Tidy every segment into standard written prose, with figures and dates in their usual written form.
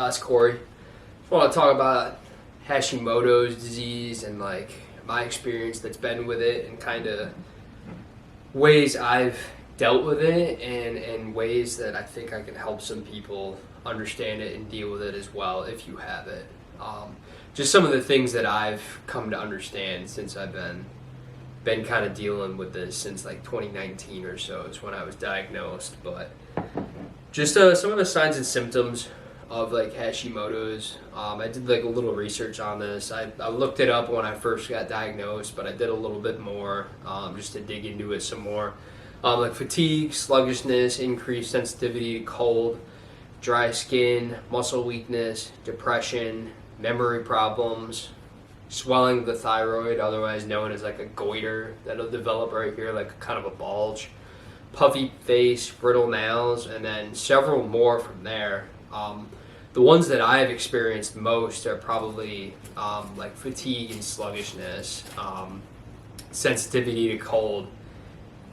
It's Corey. I want to talk about Hashimoto's disease and like my experience that's been with it and kind of ways I've dealt with it and ways that I think I can help some people understand it and deal with it as well if you have it. Just some of the things that I've come to understand since I've been kind of dealing with this since like 2019 or so is when I was diagnosed. But just some of the signs and symptoms of like Hashimoto's. I did like a little research on this. I looked it up when I first got diagnosed, but I did a little bit more just to dig into it some more. Like fatigue, sluggishness, increased sensitivity to cold, dry skin, muscle weakness, depression, memory problems, swelling of the thyroid, otherwise known as like a goiter that'll develop right here, like kind of a bulge, puffy face, brittle nails, and then several more from there. The ones that I've experienced most are probably like fatigue and sluggishness, sensitivity to cold,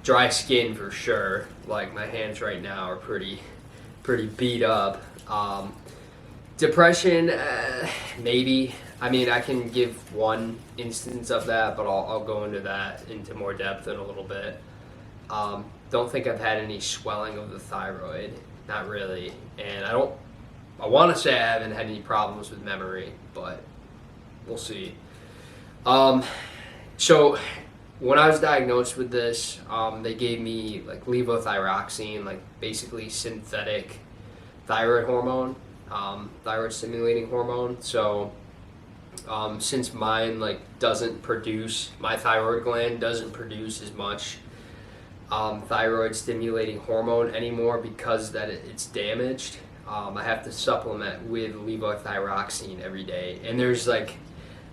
dry skin for sure. Like my hands right now are pretty beat up. Depression, maybe. I mean, I can give one instance of that, but I'll go into more depth in a little bit. Don't think I've had any swelling of the thyroid, not really, and I want to say I haven't had any problems with memory, but we'll see. So when I was diagnosed with this, they gave me like levothyroxine, like basically synthetic thyroid hormone, thyroid stimulating hormone. So since mine like my thyroid gland doesn't produce as much thyroid stimulating hormone anymore because it's damaged. I have to supplement with levothyroxine every day, and there's like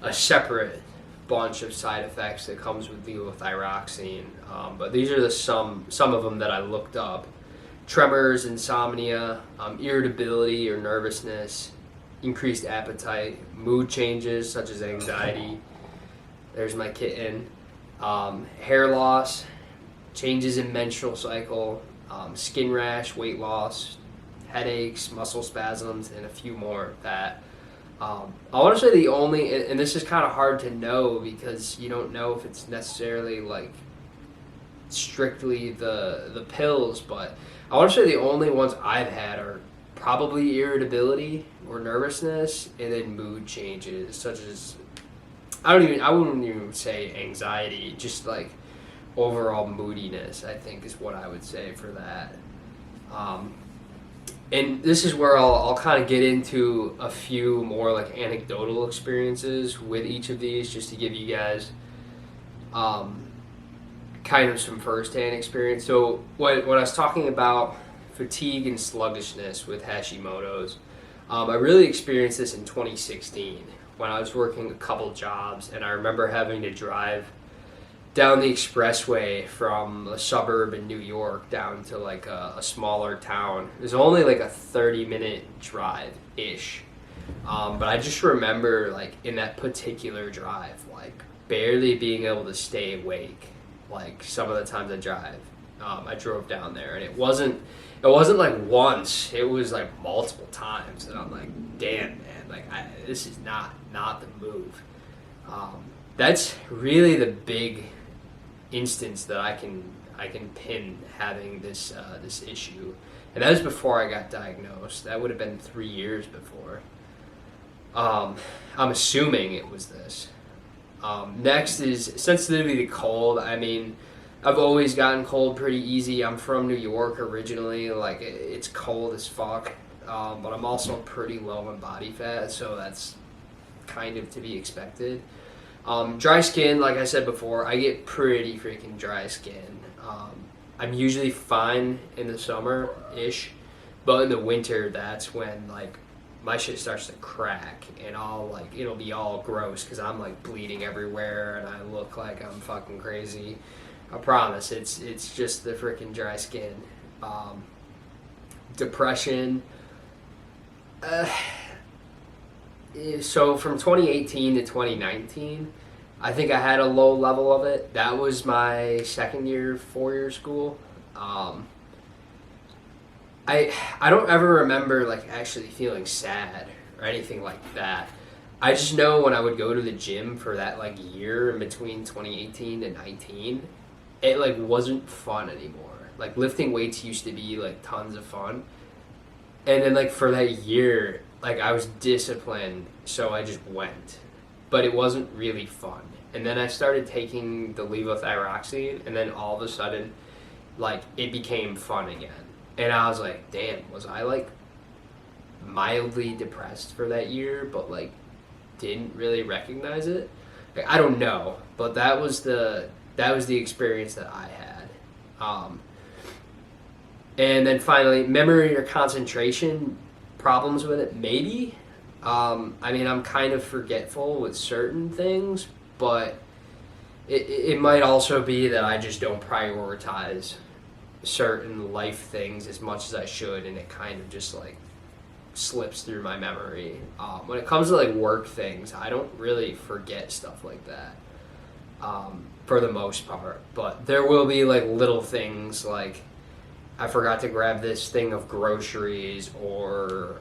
a separate bunch of side effects that comes with levothyroxine, but these are some of them that I looked up: tremors, insomnia, irritability or nervousness, increased appetite, mood changes such as anxiety. There's my kitten. Hair loss, changes in menstrual cycle, skin rash, weight loss, headaches, muscle spasms, and a few more that I want to say the only, and this is kind of hard to know because you don't know if it's necessarily like strictly the pills, but I want to say the only ones I've had are probably irritability or nervousness, and then mood changes such as I wouldn't even say anxiety, just like overall moodiness, I think is what I would say for that. And this is where I'll kind of get into a few more like anecdotal experiences with each of these, just to give you guys kind of some firsthand experience. So when I was talking about fatigue and sluggishness with Hashimoto's, I really experienced this in 2016 when I was working a couple jobs, and I remember having to drive down the expressway from a suburb in New York down to like a smaller town. It was only like a 30-minute drive-ish. But I just remember like in that particular drive, like barely being able to stay awake. Like some of the times I drove down there, and it wasn't like once, it was like multiple times. And I'm like, damn man, like this is not the move. That's really the big instance that I can pin having this issue, and that was before I got diagnosed. That would have been 3 years before. I'm assuming it was this. Next is sensitivity to cold. I mean, I've always gotten cold pretty easy. I'm from New York originally. Like it's cold as fuck, but I'm also pretty low in body fat, so that's kind of to be expected. Dry skin, like I said before, I get pretty freaking dry skin. I'm usually fine in the summer-ish, but in the winter, that's when like my shit starts to crack, and it'll be all gross because I'm like bleeding everywhere and I look like I'm fucking crazy. I promise, it's just the freaking dry skin. Depression. So from 2018 to 2019, I think I had a low level of it. That was my second year, 4-year school. I don't ever remember like actually feeling sad or anything like that. I just know when I would go to the gym for that like year in between 2018 and 19, it like wasn't fun anymore. Like lifting weights used to be like tons of fun. And then like for that year, like I was disciplined, so I just went. But it wasn't really fun. And then I started taking the levothyroxine, and then all of a sudden like it became fun again. And I was like, damn, was I like mildly depressed for that year, but like didn't really recognize it? Like, I don't know, but that was the experience that I had. And then finally, memory or concentration problems with it, maybe. I mean, I'm kind of forgetful with certain things, but it might also be that I just don't prioritize certain life things as much as I should, and it kind of just like slips through my memory. When it comes to like work things, I don't really forget stuff like that for the most part, but there will be like little things like I forgot to grab this thing of groceries, or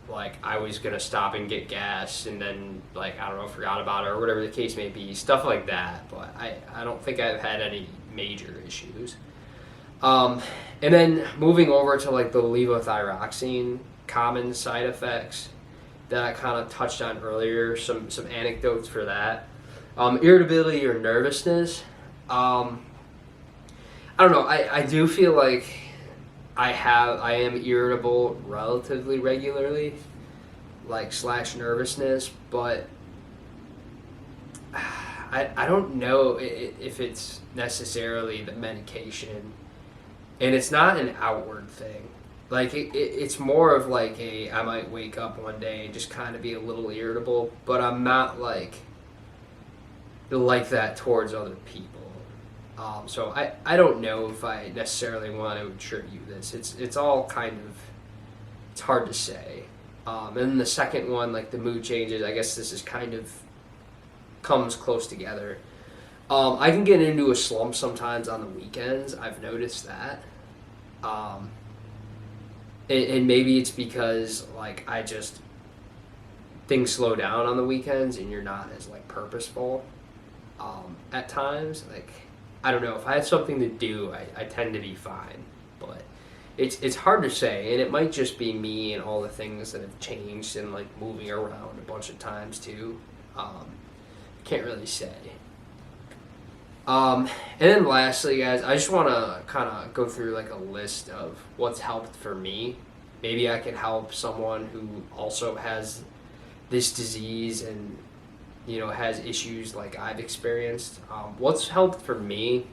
like I was gonna stop and get gas and then like I don't know, forgot about it or whatever the case may be, stuff like that. But I don't think I've had any major issues. And then moving over to like the levothyroxine common side effects that I kind of touched on earlier, some anecdotes for that. Irritability or nervousness. I don't know. I do feel like I am irritable relatively regularly, like / nervousness, but I don't know if it's necessarily the medication, and it's not an outward thing. Like it's more of like I might wake up one day and just kind of be a little irritable, but I'm not like that towards other people. So I don't know if I necessarily want to attribute this. It's all kind of, it's hard to say. And then the second one, like the mood changes, I guess this is kind of comes close together. I can get into a slump sometimes on the weekends. I've noticed that. And maybe it's because like things slow down on the weekends and you're not as like purposeful at times. Like I don't know, if I have something to do, I tend to be fine, but it's hard to say, and it might just be me and all the things that have changed and like moving around a bunch of times too. Can't really say. And then lastly, guys, I just want to kind of go through like a list of what's helped for me. Maybe I can help someone who also has this disease and has issues like I've experienced. What's helped for me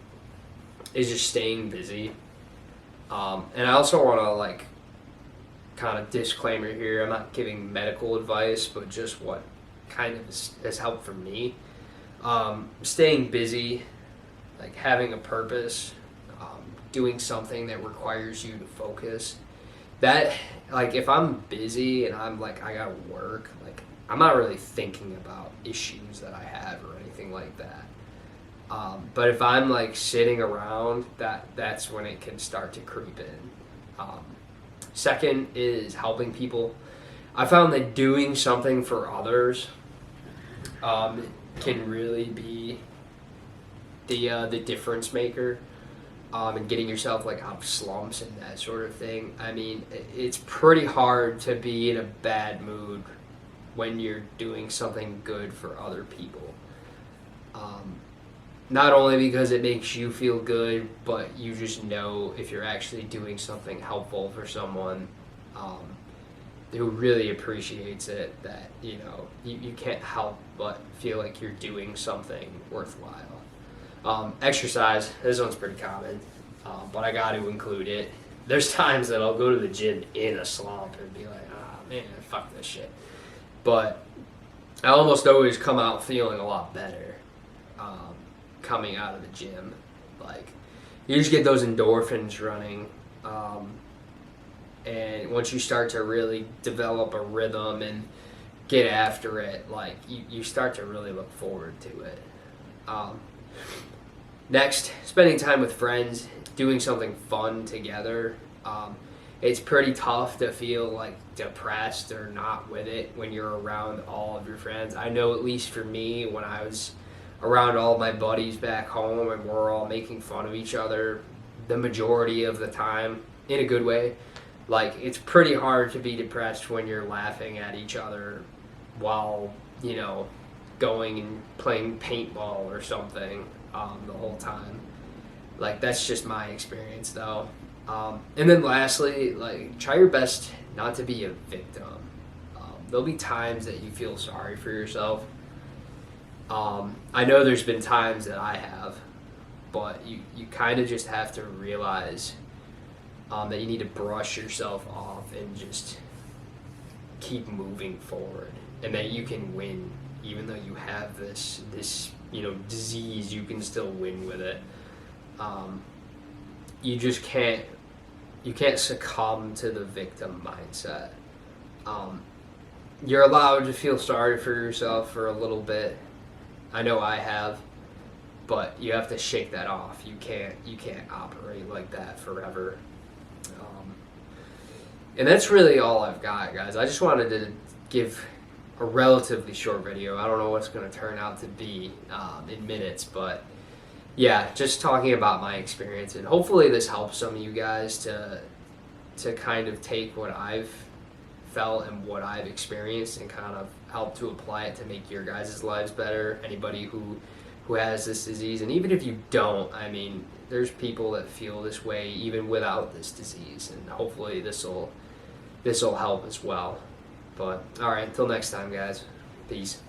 is just staying busy. And I also want to like kind of disclaimer here, I'm not giving medical advice, but just what kind of has helped for me. Staying busy, like having a purpose, doing something that requires you to focus. That, like, if I'm busy and I'm like, I gotta work, like, I'm not really thinking about issues that I have or anything like that. But if I'm like sitting around, that's when it can start to creep in. Second is helping people. I found that doing something for others can really be the difference maker, and getting yourself like out of slumps and that sort of thing. I mean, it's pretty hard to be in a bad mood when you're doing something good for other people. Not only because it makes you feel good, but you just know if you're actually doing something helpful for someone who really appreciates it, that you can't help but feel like you're doing something worthwhile. Exercise, this one's pretty common, but I got to include it. There's times that I'll go to the gym in a slump and be like, man, fuck this shit. But I almost always come out feeling a lot better coming out of the gym. Like, you just get those endorphins running. And once you start to really develop a rhythm and get after it, like, you start to really look forward to it. Next, spending time with friends, doing something fun together. it's pretty tough to feel like depressed or not with it when you're around all of your friends. I know, at least for me, when I was around all my buddies back home and we're all making fun of each other the majority of the time in a good way, like, it's pretty hard to be depressed when you're laughing at each other while, going and playing paintball or something the whole time. Like, that's just my experience, though. And then lastly, like, try your best not to be a victim. There'll be times that you feel sorry for yourself. I know there's been times that I have, but you kind of just have to realize that you need to brush yourself off and just keep moving forward, and that you can win. Even though you have this disease, you can still win with it. You just can't succumb to the victim mindset. You're allowed to feel sorry for yourself for a little bit. I know I have, but you have to shake that off. You can't operate like that forever. And that's really all I've got, guys. I just wanted to give a relatively short video. I don't know what's going to turn out to be in minutes, but yeah, just talking about my experience, and hopefully this helps some of you guys to kind of take what I've felt and what I've experienced and kind of help to apply it to make your guys' lives better. Anybody who has this disease, and even if you don't, I mean, there's people that feel this way even without this disease, and hopefully this will help as well. But all right, until next time, guys. Peace.